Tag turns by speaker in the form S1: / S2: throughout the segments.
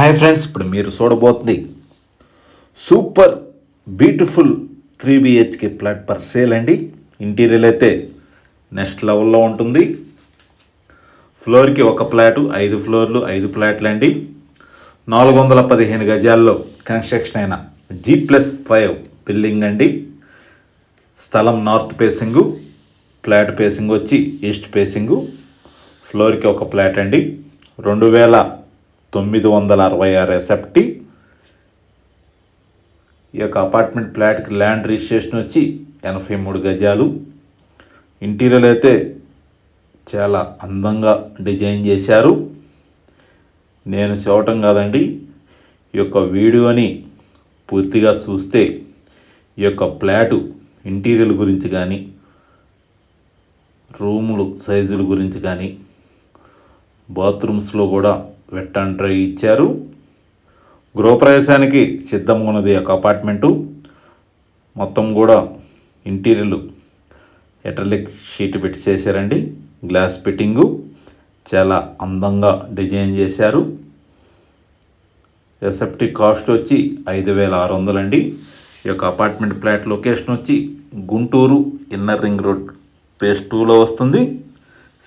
S1: Hi friends, ఇప్పుడు మీరు చూడబోతుంది super beautiful 3 BHK flat for sale అండి. ఇంటీరియర్ అయితే నెక్స్ట్ లెవెల్లో ఉంటుంది. ఫ్లోర్కి ఒక ఫ్లాటు, 5 ఫ్లోర్లు, 5 ఫ్లాట్లు అండి. 415 గజాల్లో కన్స్ట్రక్షన్ అయిన G+5 బిల్డింగ్ అండి. స్థలం నార్త్ ఫేసింగు, ఫ్లాట్ ఫేసింగ్ వచ్చి ఈస్ట్ ఫేసింగు. ఫ్లోర్కి ఒక ఫ్లాట్ అండి. 2966 ఎస్ఎఫ్టీ. ఈ యొక్క అపార్ట్మెంట్ ఫ్లాట్కి ల్యాండ్ రిజిస్ట్రేషన్ వచ్చి 83 గజాలు. ఇంటీరియర్ అయితే చాలా అందంగా డిజైన్ చేశారు. నేను చూడటం కాదండి, ఈ యొక్క వీడియోని పూర్తిగా చూస్తే ఈ యొక్క ఫ్లాటు ఇంటీరియర్ గురించి కానీ, రూములు సైజుల గురించి కానీ, బాత్రూమ్స్లో కూడా వెట్ అండ్ డ్రై ఇచ్చారు. గృహప్రవేశానికి సిద్ధంగా ఉన్నది ఒక అపార్ట్మెంటు. మొత్తం కూడా ఇంటీరియర్లు ఎటర్లిక్ షీట్ పెట్టి చేశారండి. గ్లాస్ ఫిట్టింగు చాలా అందంగా డిజైన్ చేశారు. ఎస్ఎఫ్టీ కాస్ట్ వచ్చి 5600 అండి. ఈ యొక్క అపార్ట్మెంట్ ఫ్లాట్ లొకేషన్ వచ్చి Guntur inner ring road phase 2లో వస్తుంది.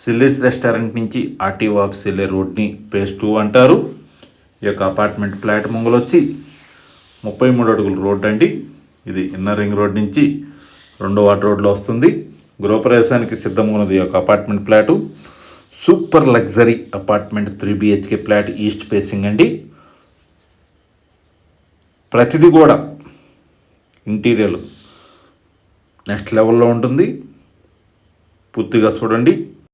S1: సిల్లీస్ రెస్టారెంట్ నుంచి ఆర్టీఓ ఆఫీస్ వెళ్ళే రోడ్ని ఫేజ్ 2 అంటారు. ఈ యొక్క అపార్ట్మెంట్ ఫ్లాట్ ముంగలు వచ్చి 33 అడుగుల రోడ్ అండి. ఇది ఇన్నర్ రింగ్ రోడ్ నుంచి 2వ వార్డ్ రోడ్లో వస్తుంది. గృహప్రవేశానికి సిద్ధంగా ఉన్నది ఈ యొక్క apartment flat. Super luxury apartment 3 BHK flat east facing అండి. ప్రతిదీ కూడా ఇంటీరియర్ నెక్స్ట్ లెవెల్లో ఉంటుంది. పూర్తిగా చూడండి.